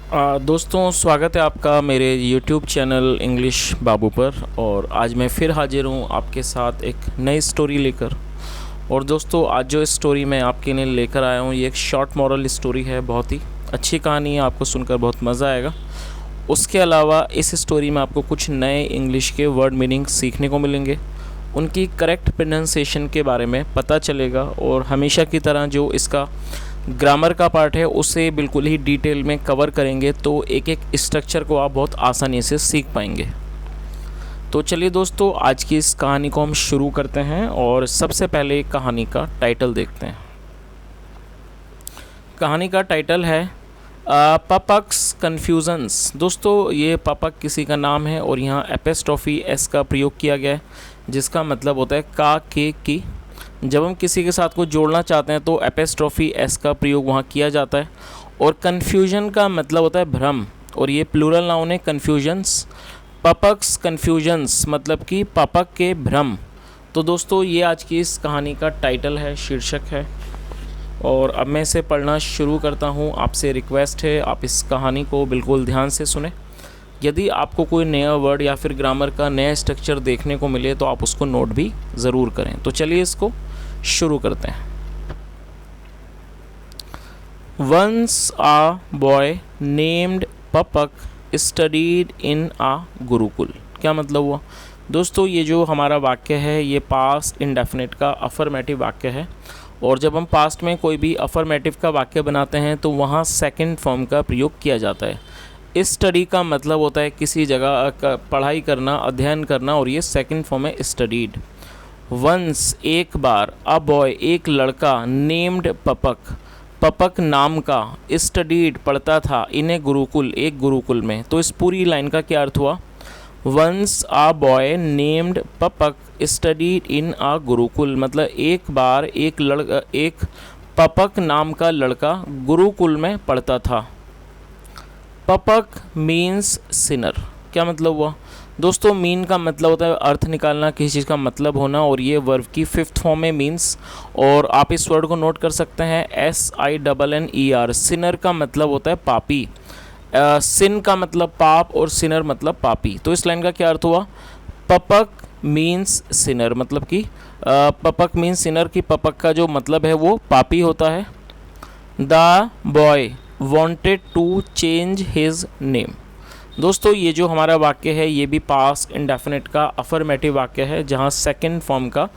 दोस्तों, स्वागत है आपका मेरे YouTube चैनल इंग्लिश बाबू पर। और आज मैं फिर हाजिर हूँ आपके साथ एक नई स्टोरी लेकर। और दोस्तों, आज जो स्टोरी मैं आपके लिए लेकर आया हूँ ये एक शॉर्ट मॉरल स्टोरी है। बहुत ही अच्छी कहानी है, आपको सुनकर बहुत मज़ा आएगा। उसके अलावा इस स्टोरी में आपको कुछ नए इंग्लिश के वर्ड मीनिंग सीखने को मिलेंगे, उनकी करेक्ट प्रोनाउंसिएशन के बारे में पता चलेगा। और हमेशा की तरह जो इसका ग्रामर का पार्ट है उसे बिल्कुल ही डिटेल में कवर करेंगे, तो एक एक स्ट्रक्चर को आप बहुत आसानी से सीख पाएंगे। तो चलिए दोस्तों, आज की इस कहानी को हम शुरू करते हैं और सबसे पहले कहानी का टाइटल देखते हैं। कहानी का टाइटल है पपक्स कन्फ्यूजन्स। दोस्तों, ये पपक किसी का नाम है और यहाँ एपेस्ट्रॉफी एस का प्रयोग किया गया है, जिसका मतलब होता है का के की। जब हम किसी के साथ को जोड़ना चाहते हैं तो एपेस्ट्रॉफी एस का प्रयोग वहाँ किया जाता है। और कन्फ्यूजन का मतलब होता है भ्रम, और ये प्लूरल नाउन है कन्फ्यूजन्स। पपक्स कन्फ्यूजन्स मतलब कि पपक के भ्रम। तो दोस्तों, ये आज की इस कहानी का टाइटल है, शीर्षक है। और अब मैं इसे पढ़ना शुरू करता हूँ। आपसे रिक्वेस्ट है आप इस कहानी को बिल्कुल ध्यान से सुने। यदि आपको कोई नया वर्ड या फिर ग्रामर का नया स्ट्रक्चर देखने को मिले तो आप उसको नोट भी ज़रूर करें। तो चलिए इसको शुरू करते हैं। Once a boy named Papak studied in a gurukul. क्या मतलब हुआ दोस्तों? ये जो हमारा वाक्य है ये पास्ट इंडेफिनिट का अफर्मेटिव वाक्य है। और जब हम पास्ट में कोई भी अफर्मेटिव का वाक्य बनाते हैं तो वहाँ सेकंड फॉर्म का प्रयोग किया जाता है। इस स्टडी का मतलब होता है किसी जगह का पढ़ाई करना, अध्ययन करना, और ये सेकंड फॉर्म है स्टडीड। वंस एक बार, अ बॉय एक लड़का, नेम्ड पपक पपक नाम का, स्टडीड पढ़ता था, इन ए गुरुकुल एक गुरुकुल में। तो इस पूरी लाइन का क्या अर्थ हुआ? Once a boy named Papak studied in a gurukul मतलब एक बार एक पपक नाम का लड़का गुरुकुल में पढ़ता था। पपक मीन्स सिनर। क्या मतलब हुआ दोस्तों? मीन का मतलब होता है अर्थ निकालना, किसी चीज़ का मतलब होना, और ये वर्ब की फिफ्थ फॉर्म में मीन्स। और आप इस वर्ड को नोट कर सकते हैं SINNER। सिनर का मतलब होता है पापी। सिन का मतलब पाप और सिनर मतलब पापी। तो इस लाइन का क्या अर्थ हुआ? पपक मीन्स सिनर मतलब कि पपक मीन्स सिनर की पपक का जो मतलब है वो पापी होता है। The boy wanted to change his name. दोस्तों, ये जो हमारा वाक्य है ये भी पास्ट इंडेफिनिट का अफर्मेटिव वाक्य है, जहाँ सेकंड फॉर्म का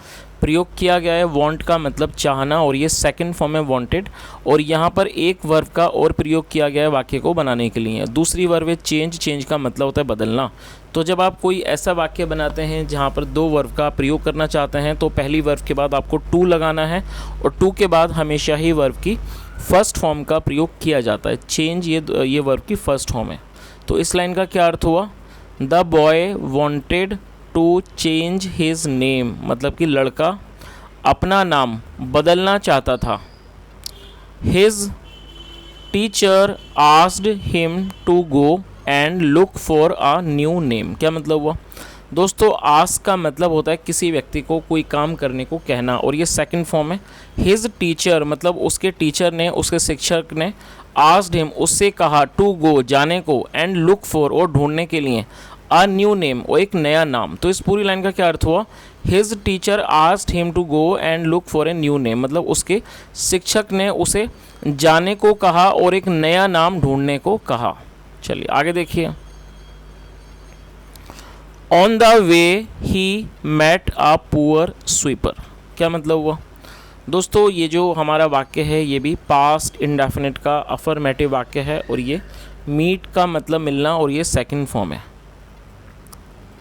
प्रयोग किया गया है। वांट का मतलब चाहना, और ये सेकंड फॉर्म है वांटेड। और यहाँ पर एक वर्ब का और प्रयोग किया गया है वाक्य को बनाने के लिए। दूसरी वर्ब है चेंज। चेंज का मतलब होता है बदलना। तो जब आप कोई ऐसा वाक्य बनाते हैं जहाँ पर दो वर्ब का प्रयोग करना चाहते हैं तो पहली वर्ब के बाद आपको टू लगाना है, और टू के बाद हमेशा ही वर्ब की फर्स्ट फॉर्म का प्रयोग किया जाता है। चेंज ये वर्ब की फर्स्ट फॉर्म है। तो इस लाइन का क्या अर्थ हुआ? The boy wanted to change his name मतलब कि लड़का अपना नाम बदलना चाहता था। His teacher asked him to go and look for a new name. क्या मतलब हुआ दोस्तों? आस्क का मतलब होता है किसी व्यक्ति को कोई काम करने को कहना, और ये सेकंड फॉर्म है। हिज टीचर मतलब उसके टीचर ने, उसके शिक्षक ने, आस्क्ड हिम उससे कहा, टू गो जाने को, एंड लुक फॉर और ढूंढने के लिए, अ न्यू नेम और एक नया नाम। तो इस पूरी लाइन का क्या अर्थ हुआ? His teacher asked him to go and look for a new name मतलब उसके शिक्षक ने उसे जाने को कहा और एक नया नाम ढूंढने को कहा। चलिए आगे देखिए। On the way he met a poor sweeper. क्या मतलब हुआ दोस्तों? ये जो हमारा वाक्य है ये भी पास्ट इंडेफिनिट का अफर्मेटिव वाक्य है, और ये मीट का मतलब मिलना, और ये सेकंड फॉर्म है।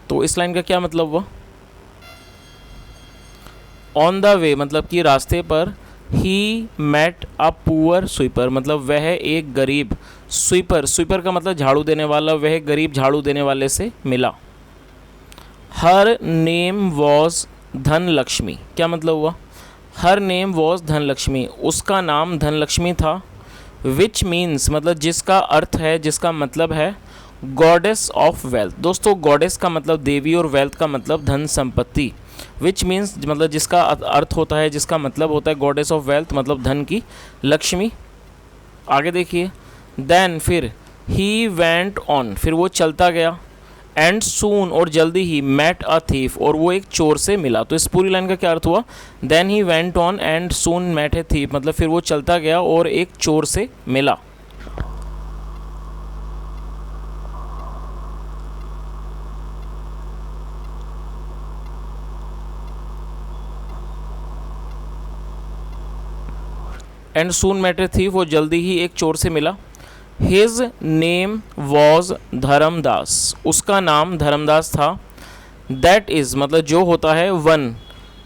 तो इस लाइन का क्या मतलब हुआ? ऑन द वे मतलब कि रास्ते पर, he met a poor sweeper मतलब वह एक गरीब स्वीपर, स्वीपर का मतलब झाड़ू देने वाला, वह गरीब झाड़ू देने वाले से मिला। Her name was Dhanlaxmi. क्या मतलब हुआ? हर नेम वॉज धनलक्ष्मी उसका नाम धनलक्ष्मी था। विच मीन्स मतलब जिसका अर्थ है, जिसका मतलब है गॉडेस ऑफ वेल्थ। दोस्तों, गॉडेस का मतलब देवी और वेल्थ का मतलब धन संपत्ति। विच मीन्स मतलब जिसका अर्थ होता है, जिसका मतलब होता है गॉडेस ऑफ वेल्थ मतलब धन की लक्ष्मी। आगे देखिए। देन फिर ही वेंट ऑन, फिर वो चलता गया, एंड सून और जल्दी ही, मेट अ थीफ और वो एक चोर से मिला। तो इस पूरी लाइन का क्या अर्थ हुआ? Then he went on and soon met a thief, मतलब फिर वो चलता गया और एक चोर से मिला। And soon met a thief, वो जल्दी ही एक चोर से मिला। हिज नेम वॉज धर्मदास, उसका नाम धर्मदास था। दैट इज़ मतलब जो होता है, वन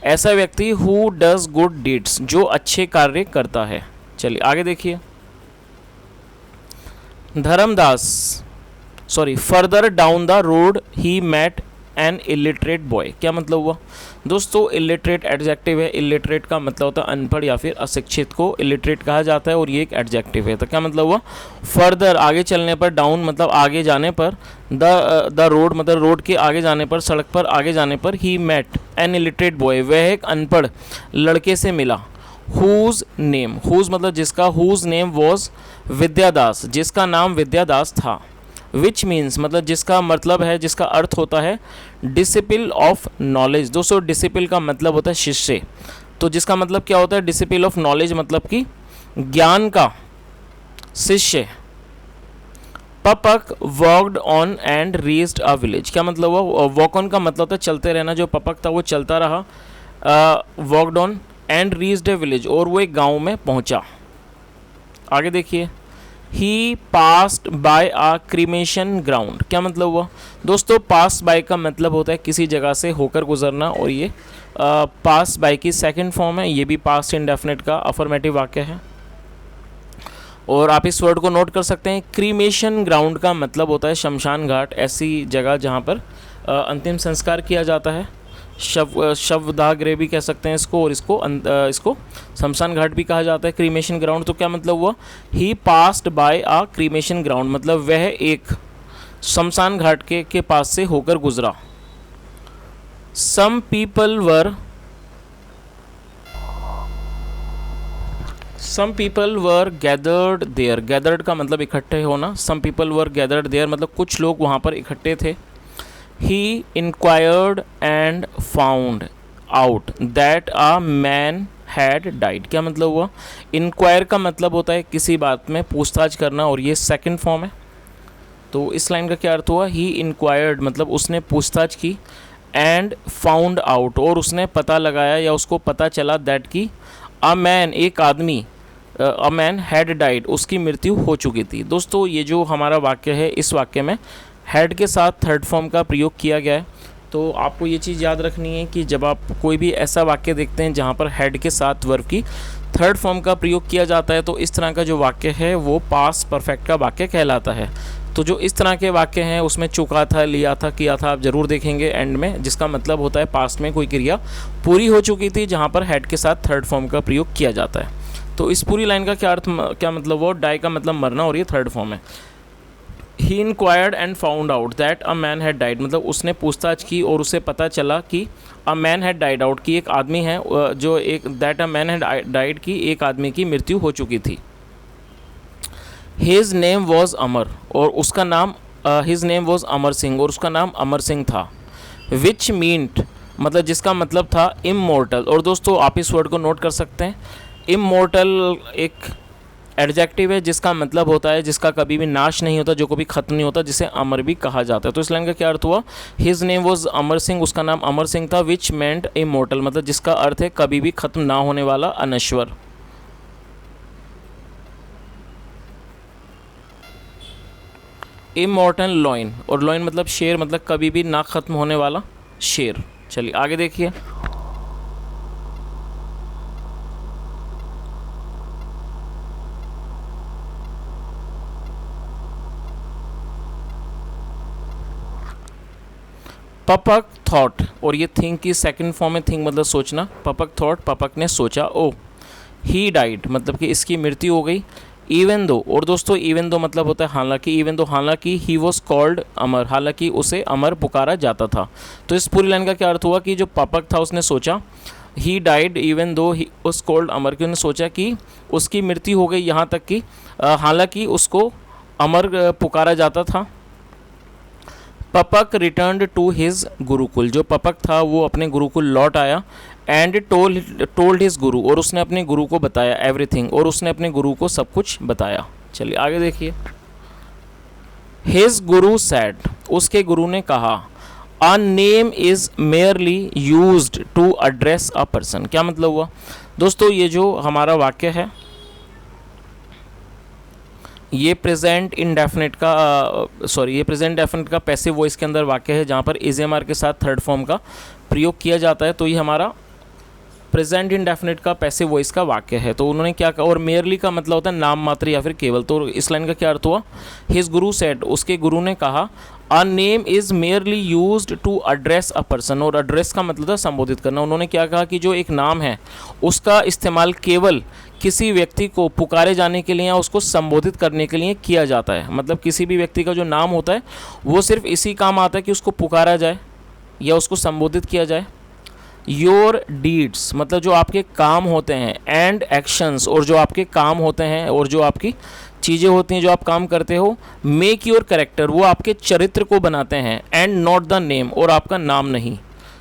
ऐसा व्यक्ति, हु डज गुड डीड्स, जो अच्छे कार्य करता है। चलिए आगे देखिए। Dharmdas further down the road he met an illiterate boy, क्या मतलब हुआ दोस्तों? इलिटरेट एडजेक्टिव है। इलिटरेट का मतलब होता है अनपढ़ या फिर अशिक्षित को इलिटरेट कहा जाता है, और ये एक एडजेक्टिव है। तो क्या मतलब हुआ? फर्दर आगे चलने पर, डाउन मतलब आगे जाने पर, द रोड मतलब रोड के आगे जाने पर, सड़क पर आगे जाने पर, he met an illiterate boy, वह एक अनपढ़ लड़के से मिला। हुज नेम, हुज मतलब जिसका, हुज नेम वॉज विद्यादास, जिसका नाम विद्यादास था। विच मीन्स मतलब जिसका मतलब है, जिसका अर्थ होता है डिसिपल ऑफ नॉलेज। दोस्तों डिसिपल का मतलब होता है शिष्य, तो जिसका मतलब क्या होता है? डिसिपल ऑफ नॉलेज मतलब कि ज्ञान का शिष्य। Papak walked on and reached a village, क्या मतलब हुआ? वॉक ऑन का मतलब होता है चलते रहना, जो पपक था वो चलता रहा। Walked on and reached a village, और वो एक गाँव में पहुँचा। आगे देखिए। He passed by a cremation ground, क्या मतलब हुआ दोस्तों? पास बाय का मतलब होता है किसी जगह से होकर गुजरना, और ये पास बाय की सेकंड फॉर्म है। ये भी पास्ट इंडेफिनिट का अफर्मेटिव वाक्य है, और आप इस वर्ड को नोट कर सकते हैं। क्रीमेशन ग्राउंड का मतलब होता है शमशान घाट, ऐसी जगह जहाँ पर अंतिम संस्कार किया जाता है। शवदाह भी कह सकते हैं इसको, और इसको शमशान घाट भी कहा जाता है, क्रीमेशन ग्राउंड। तो क्या मतलब हुआ? He passed by a cremation ground, मतलब वह एक शमशान घाट के पास से होकर गुजरा। Some people were gathered there, gathered का मतलब इकट्ठे होना। Some people were gathered there मतलब कुछ लोग वहाँ पर इकट्ठे थे। He inquired and found out that a man had died, क्या मतलब हुआ? Inquire का मतलब होता है किसी बात में पूछताछ करना, और ये सेकंड फॉर्म है। तो इस लाइन का क्या अर्थ हुआ? He inquired मतलब उसने पूछताछ की, and found out और उसने पता लगाया या उसको पता चला, that कि a man एक आदमी, a man had died उसकी मृत्यु हो चुकी थी। दोस्तों ये जो हमारा वाक्य है, इस वाक्य में हैड के साथ थर्ड फॉर्म का प्रयोग किया गया है। तो आपको ये चीज़ याद रखनी है कि जब आप कोई भी ऐसा वाक्य देखते हैं जहाँ पर हैड के साथ वर्ब की थर्ड फॉर्म का प्रयोग किया जाता है, तो इस तरह का जो वाक्य है वो पास्ट परफेक्ट का वाक्य कहलाता है। तो जो इस तरह के वाक्य हैं उसमें चुका था, लिया था, किया था, आप ज़रूर देखेंगे एंड में, जिसका मतलब होता है पास्ट में कोई क्रिया पूरी हो चुकी थी जहाँ पर हैड के साथ थर्ड फॉर्म का प्रयोग किया जाता है। तो इस पूरी लाइन का क्या मतलब? वो डाई का मतलब मरना, और ये थर्ड फॉर्म है। He inquired and found out that a man had died, मतलब उसने पूछताछ की और उसे पता चला कि a man had died out की एक आदमी है, जो एक that a man had died की एक आदमी की मृत्यु हो चुकी थी। हिज नेम वॉज अमर, और उसका नाम his name was Amar Singh, और उसका नाम अमर सिंह था। विच मीन्ट मतलब जिसका मतलब था इमोर्टल, और दोस्तों आप इस वर्ड को नोट कर सकते हैं। इमोर्टल एक एडजेक्टिव है जिसका मतलब होता है जिसका कभी भी नाश नहीं होता, जो कभी खत्म नहीं होता, जिसे अमर भी कहा जाता है। तो इस लाइन का क्या अर्थ हुआ? His name was Amar Singh, उसका नाम अमर सिंह था। विच मेंट इमोर्टल मतलब जिसका अर्थ है कभी भी खत्म ना होने वाला, अनश्वर। इमोर्टल लॉइन, और लॉइन मतलब शेर, मतलब कभी भी ना खत्म होने वाला शेर। चलिए आगे देखिए। पपक थॉट, और ये थिंक की सेकंड फॉर्म है। थिंक मतलब सोचना। पपक थॉट पपक ने सोचा। ओ ही डाइड मतलब कि इसकी मृत्यु हो गई। इवन दो, और दोस्तों इवन दो मतलब होता है हालांकि। इवन दो हालांकि ही वॉज कॉल्ड अमर, हालांकि उसे अमर पुकारा जाता था। तो इस पूरी लाइन का क्या अर्थ हुआ कि जो पपक था उसने सोचा, he died even though he was called अमर, कि उन्होंने सोचा कि उसकी मृत्यु हो गई, यहाँ तक कि हालांकि उसको अमर पुकारा जाता था। पपक रिटर्न्ड टू हिज गुरुकुल, जो पपक था वो अपने गुरुकुल लौट आया। एंड टोल्ड हिज गुरु, और उसने अपने गुरु को बताया एवरीथिंग, और उसने अपने गुरु को सब कुछ बताया। चलिए आगे देखिए। हिज गुरु सेड, उसके गुरु ने कहा, a name is merely used to address a person. क्या मतलब हुआ दोस्तों, ये जो हमारा वाक्य है ये प्रेजेंट इंडेफिनिट का ये प्रेजेंट डेफिनेट का पैसिव वॉइस के अंदर वाक्य है, जहाँ पर इज़ के साथ थर्ड फॉर्म का प्रयोग किया जाता है। तो ये हमारा प्रेजेंट इंडेफिनिट का पैसिव वॉइस का वाक्य है। तो उन्होंने क्या कहा, और मेयरली का मतलब होता है नाम मात्र या फिर केवल। तो इस लाइन का क्या अर्थ हुआ, हिज गुरु सेड, उसके गुरु ने कहा, a name is merely used to address a person, और एड्रेस का मतलब था संबोधित करना। उन्होंने क्या कहा कि जो एक नाम है उसका इस्तेमाल केवल किसी व्यक्ति को पुकारे जाने के लिए या उसको संबोधित करने के लिए किया जाता है। मतलब किसी भी व्यक्ति का जो नाम होता है वो सिर्फ इसी काम आता है कि उसको पुकारा जाए या उसको संबोधित किया जाए। योर डीड्स मतलब जो आपके काम होते हैं, एंड एक्शंस और जो आपके काम होते हैं और जो आपकी चीज़ें होती हैं जो आप काम करते हो, मेक योर कैरेक्टर वो आपके चरित्र को बनाते हैं, एंड नॉट द नेम और आपका नाम नहीं,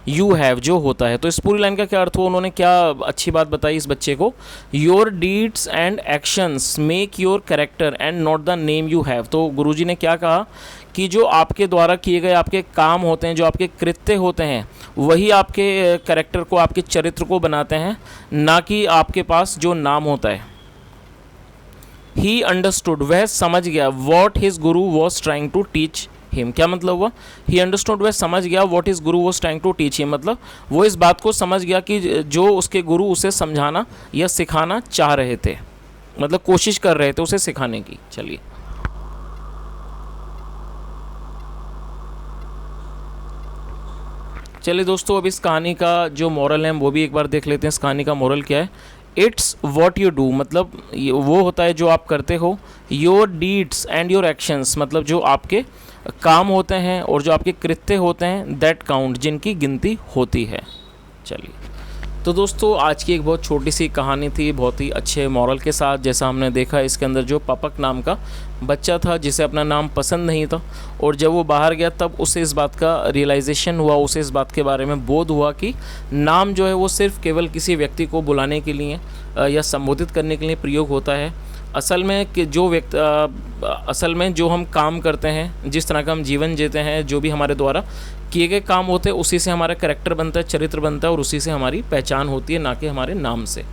यू हैव जो होता है। तो इस पूरी लाइन का क्या अर्थ हुआ, उन्होंने क्या अच्छी बात बताई इस बच्चे को, your deeds and actions make your character and not the name you have. तो गुरुजी ने क्या कहा कि जो आपके द्वारा किए गए आपके काम होते हैं, जो आपके कृत्य होते हैं, वही आपके कैरेक्टर को, आपके चरित्र को बनाते हैं, ना कि आपके पास जो नाम होता है। ही अंडरस्टूड वह समझ गया, वॉट हिज गुरु was trying to teach him. क्या मतलब हुआ, ही अंडरस्टूड वह समझ गया, वॉट हिज गुरु was trying to teach him मतलब वो इस बात को समझ गया कि जो उसके गुरु उसे समझाना या सिखाना चाह रहे थे, मतलब कोशिश कर रहे थे उसे सिखाने की। चलिए दोस्तों, अब इस कहानी का जो मॉरल है वो भी एक बार देख लेते हैं। इस कहानी का मॉरल क्या है, इट्स वॉट यू डू मतलब वो होता है जो आप करते हो, your deeds and your actions मतलब जो आपके काम होते हैं और जो आपके कृत्य होते हैं, दैट काउंट जिनकी गिनती होती है। चलिए तो दोस्तों, आज की एक बहुत छोटी सी कहानी थी, बहुत ही अच्छे मॉरल के साथ। जैसा हमने देखा इसके अंदर जो पपक नाम का बच्चा था जिसे अपना नाम पसंद नहीं था, और जब वो बाहर गया तब उसे इस बात का रियलाइजेशन हुआ, उसे इस बात के बारे में बोध हुआ कि नाम जो है वो सिर्फ केवल किसी व्यक्ति को बुलाने के लिए या संबोधित करने के लिए प्रयोग होता है। असल में जो हम काम करते हैं, जिस तरह का हम जीवन जीते हैं, जो भी हमारे द्वारा किए गए काम होते हैं, उसी से हमारा कैरेक्टर बनता है, चरित्र बनता है, और उसी से हमारी पहचान होती है, ना कि हमारे नाम से।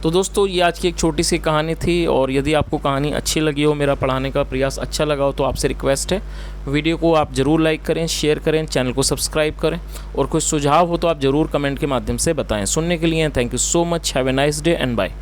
तो दोस्तों, ये आज की एक छोटी सी कहानी थी, और यदि आपको कहानी अच्छी लगी हो, मेरा पढ़ाने का प्रयास अच्छा लगा हो, तो आपसे रिक्वेस्ट है वीडियो को आप ज़रूर लाइक करें, शेयर करें, चैनल को सब्सक्राइब करें, और कोई सुझाव हो तो आप ज़रूर कमेंट के माध्यम से बताएं। सुनने के लिए thank you so much, have a nice day and bye.